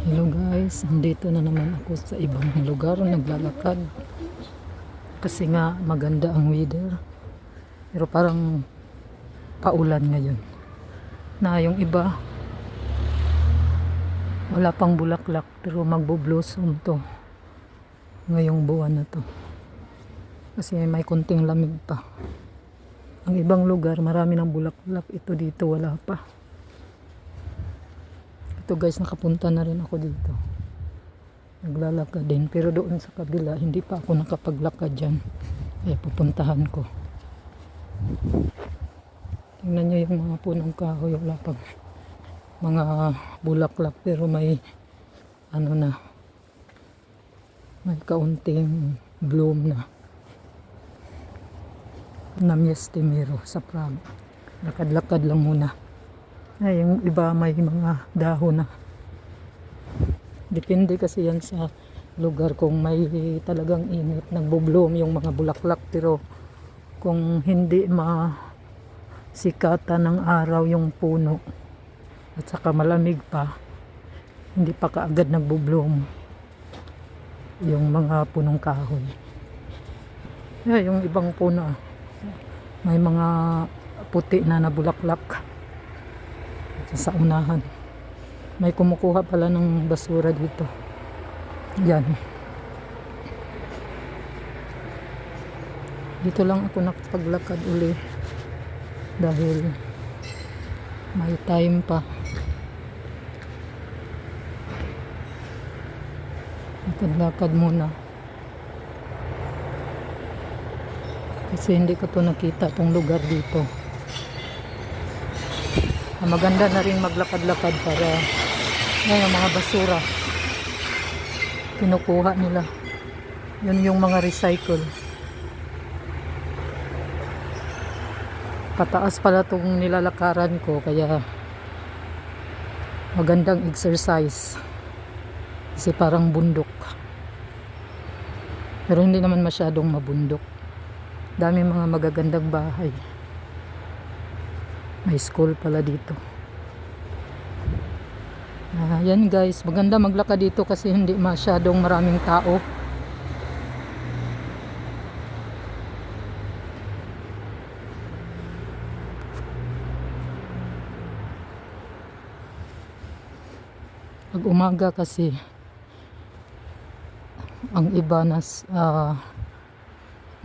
Hello guys, nandito na naman ako sa ibang lugar, naglalakad kasi nga maganda ang weather, pero parang paulan ngayon na yung iba wala pang bulaklak pero magbo-blossom to ngayong buwan na to kasi may konting lamig pa. Ang ibang lugar marami ng bulaklak, ito dito wala pa. Ito guys, nakapunta na rin ako dito, naglalakad din, pero doon sa kabila hindi pa ako nakapaglakad dyan, kaya pupuntahan ko. Tingnan nyo yung mga punong kahoy, wala pang mga bulaklak pero may ano na, may kaunting bloom na. Namyestimero sa Prague, lakad-lakad lang muna. Ay, yung iba may mga dahon na. Depende kasi yan sa lugar, kung may talagang init nagbo-bloom yung mga bulaklak, pero kung hindi masikatan ng araw yung puno at saka malamig pa, hindi pa kaagad nagbo-bloom yung mga punong kahoy. Yung ibang puno may mga puti na bulaklak sa unahan. May kumukuha pala ng basura dito. Yan. Dito lang ako nakapaglakad uli dahil may time pa. Lakad-lakad muna. Kasi hindi ko to nakita tong lugar dito. Maganda na rin maglakad-lakad para yung mga basura kinukuha nila. Yun yung mga recycle. Pataas pala tong nilalakaran ko, kaya magandang exercise kasi parang bundok, pero hindi naman masyadong mabundok. Dami mga magagandang bahay. May school pala dito. Yan guys, maganda maglakad dito kasi hindi masyadong maraming tao. Pag umaga kasi ang iba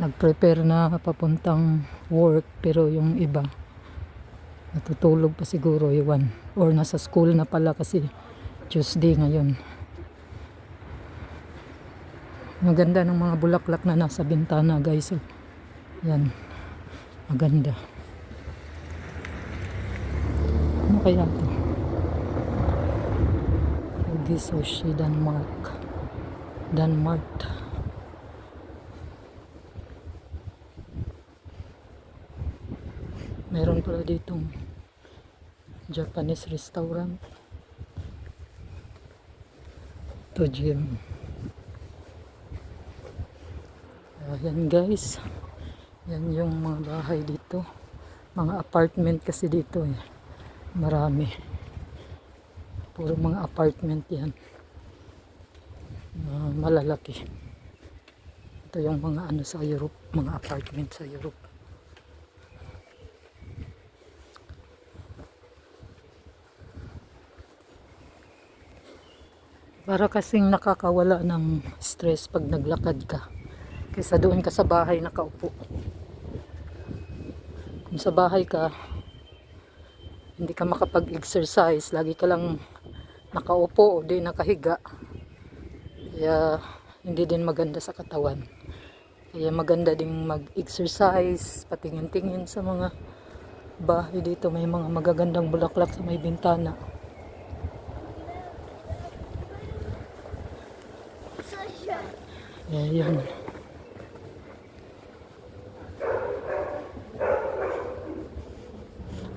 nag-prepare na papuntang work, pero yung iba natutulog pa siguro, iwan, or nasa school na pala kasi Tuesday ngayon. Maganda ng mga bulaklak na nasa bintana guys. Yan, maganda. Ano kaya to? Gisoshi, Denmark. Meron pala ditong Japanese restaurant. To gym. Yan guys, yan yung mga bahay dito, mga apartment kasi dito marami, puro mga apartment yan, malalaki. Ito yung mga ano sa Europe, mga apartment sa Europe. Para kasing nakakawala ng stress pag naglakad ka, kaysa doon ka sa bahay nakaupo. Kung sa bahay ka, hindi ka makapag-exercise, lagi ka lang nakaupo o di nakahiga, kaya hindi din maganda sa katawan. Kaya maganda din mag-exercise, patingin-tingin sa mga bahay dito. May mga magagandang bulaklak sa may bintana. Ayan.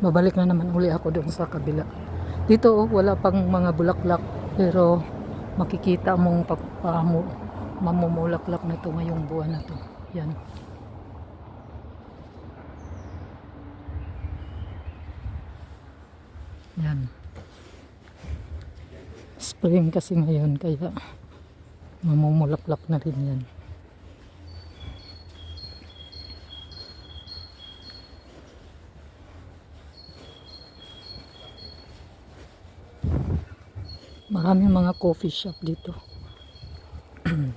Babalik na naman uli ako doon sa kabila. Dito wala pang mga bulaklak, pero makikita mong mamumulaklak na to ngayong buwan na to. Yan. Yan. Spring kasi ngayon kaya mamumulaklak na rin yan. Maraming mga coffee shop dito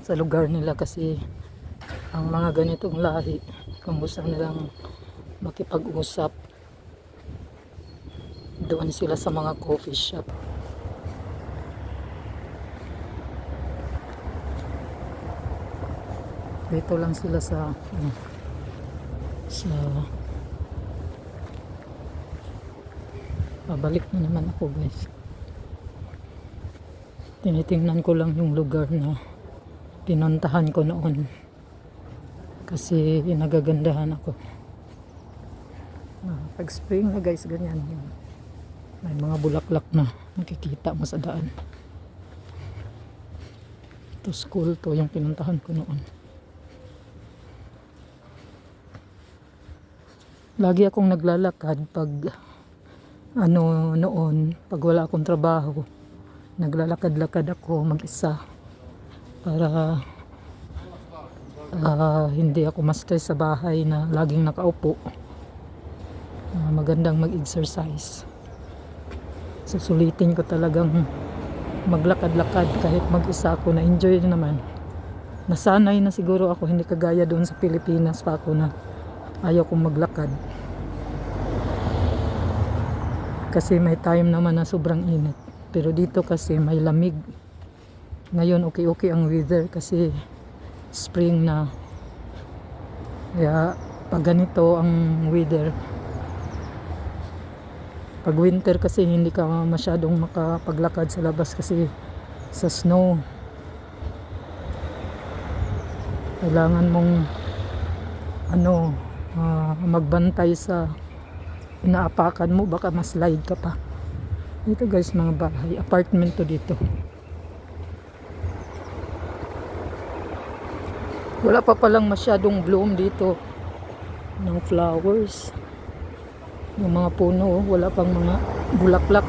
sa lugar nila kasi ang mga ganitong lahi kung gusto nilang makipag-usap doon sila sa mga coffee shop. Dito lang sila sa pabalik na naman ako guys. Tinitingnan ko lang yung lugar na pinuntahan ko noon kasi nagagandahan ako. Pag spring na guys, ganyan yun. May mga bulaklak na nakikita mo sa daan. Ito school to yung pinuntahan ko noon. Lagi akong naglalakad pag noon pag wala akong trabaho. Naglalakad-lakad ako mag-isa para hindi ako ma-stress sa bahay na laging nakaupo. Magandang mag-exercise. Susulitin ko talagang maglakad-lakad kahit mag-isa ako. Na-enjoy naman. Nasanay na siguro ako, hindi kagaya doon sa Pilipinas pa ako na ayaw kong maglakad. Kasi may time naman na sobrang init. Pero dito kasi may lamig. Ngayon okay ang weather kasi spring na. Kaya pag ganito ang weather, pag winter kasi hindi ka masyadong makapaglakad sa labas kasi sa snow. Kailangan mong magbantay sa inaapakan mo, baka ma-slide ka pa. Ito guys, mga bahay, apartment to dito. Wala pa palang masyadong bloom dito ng flowers. Yung mga puno, wala pang mga bulaklak.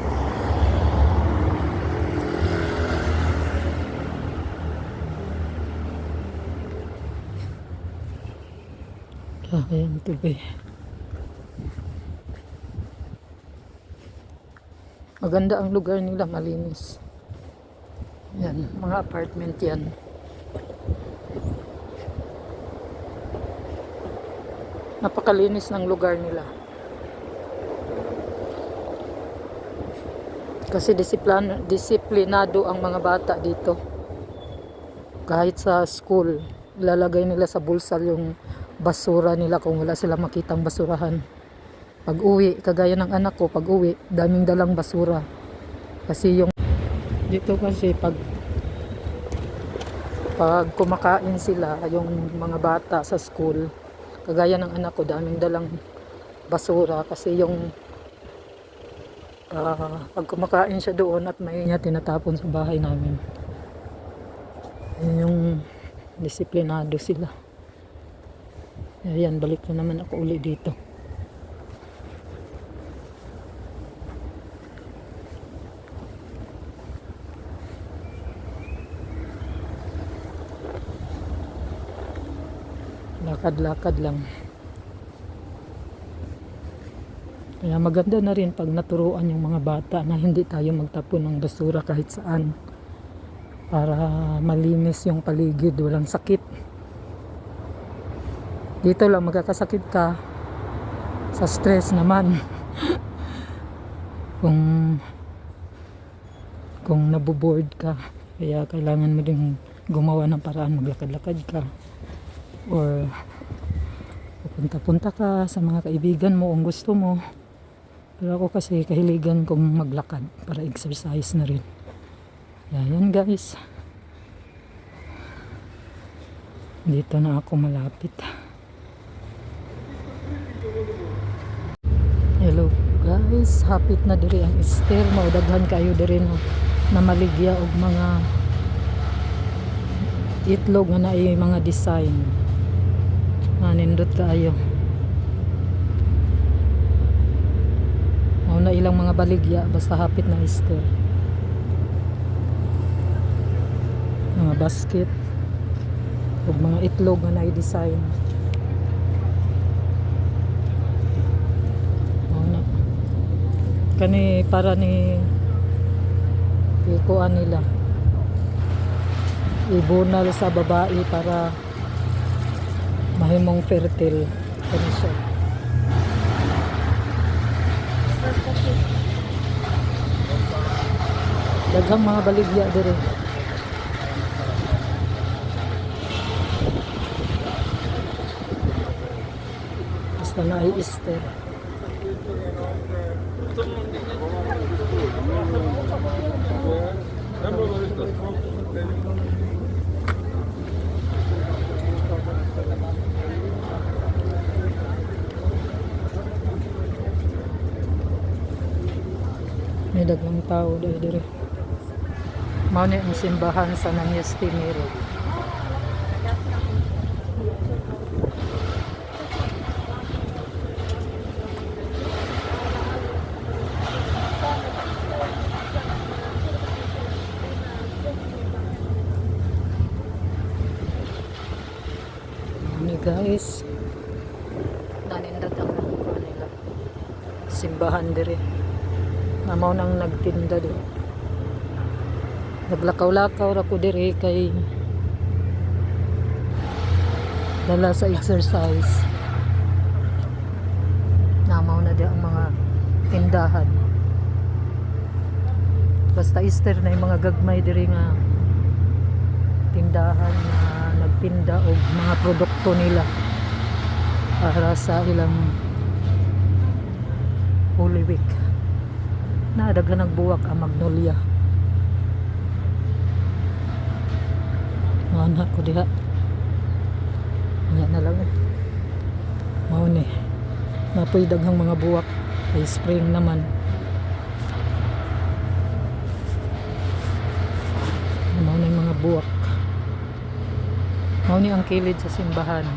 Ayan ito ba. Maganda ang lugar nila, malinis. Yan, mga apartment yan. Napakalinis ng lugar nila. Kasi disiplinado ang mga bata dito. Kahit sa school, ilalagay nila sa bulsa yung basura nila kung wala silang makitang basurahan. Pag uwi, kagaya ng anak ko, pag uwi, daming dalang basura. Kasi yung dito kasi pag kumakain sila, yung mga bata sa school, kagaya ng anak ko, daming dalang basura. Kasi yung pag kumakain siya doon at may niya tinatapon sa bahay namin. Yung disiplinado sila. Ayan, balik na naman ako uli dito. Lakad-lakad lang. Kaya maganda na rin pag naturuan yung mga bata na hindi tayo magtapon ng basura kahit saan. Para malinis yung paligid, walang sakit. Dito lang magkakasakit ka sa stress naman. kung naboboard ka. Kaya kailangan mo ding gumawa ng paraan, maglakad-lakad ka. Or pupunta-punta ka sa mga kaibigan mo kung gusto mo. Pero ako kasi kahiligan kong maglakad para exercise na rin. Yan guys. Dito na ako malapit. Hello guys, hapit na diri ang stair. Maudaghan kayo diri na maligya og mga itlog nga naay mga design. Nindot kaayo. Na ilang mga baligya basta hapit na stair. mga basket ug mga itlog nga na-design. Ano kani para ni ikuan nila ibunal sa babae para mahimong fertile kani siya. Daghang mga baligya dire. Basta na ay Easter. May daghang tao dire. Mao ni ang simbahan sa Nanyas Timero. Ni guys, nanindat ang nila simbahan dire. Mao nang nagtinda dire. Naglakaw-lakaw ra ko dire kay dala sa exercise. Namaw na di ang mga tindahan. Basta Easter na yung mga gagmay dire nga tindahan na nagtinda og mga produkto nila para sa ilang Holy Week. Na daghan nagbuwak ang Magnolia. Mana ko diha. Nya na lang. Mao ni. Napoy daghang mga buwak kay spring naman. Mao ni mga buwak. Mao ni ang kilid sa simbahan.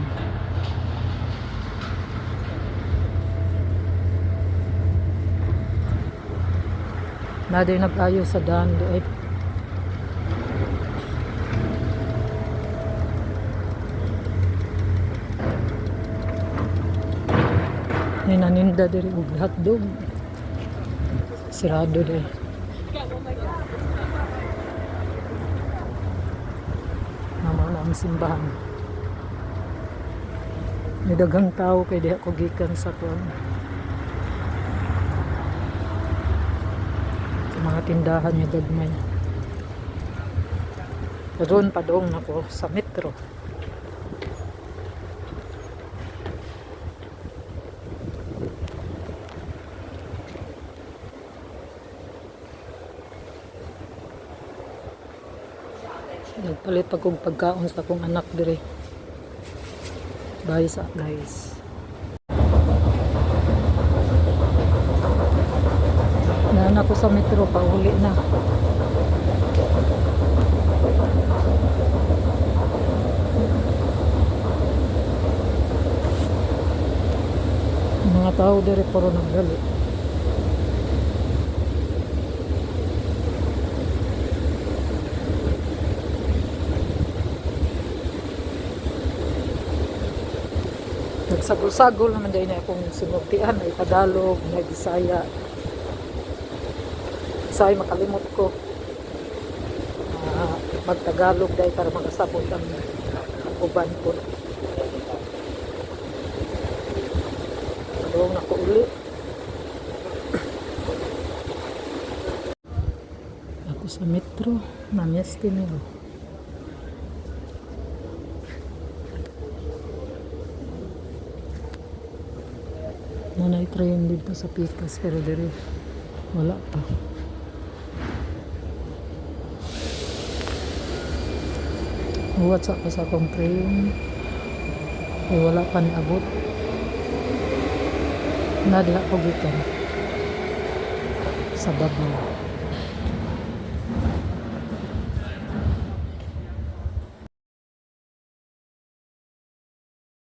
Naday nag-ayo sa daan di ay. Naninda diri og hotdog. Sirado diri. Mama na ang simbahan. May daghang tao kay diha ko gikan sa kuan. Sa mga tindahan nga gagmay. Doon padong nako sa metro. Nagpalit pa kong pagkaon sa akong anak dire. Bye sa guys. Naanak ko sa metro pa uli na. Mga tao dire puro nagdali. Nagsagol-sagol naman dahil na akong sinugtian, ay Tagalog, may Bisaya. Bisaya makalimot ko. Mag-Tagalog dahil para makasabot ang uban ko. Kalawang na ko uli. Ako sa metro, Nanyas Timero. Nanay train dito sa Pikas pero dire wala pa. Huwat sa akong train ay wala pa niabot. Na diha ko gikan sa Baguio.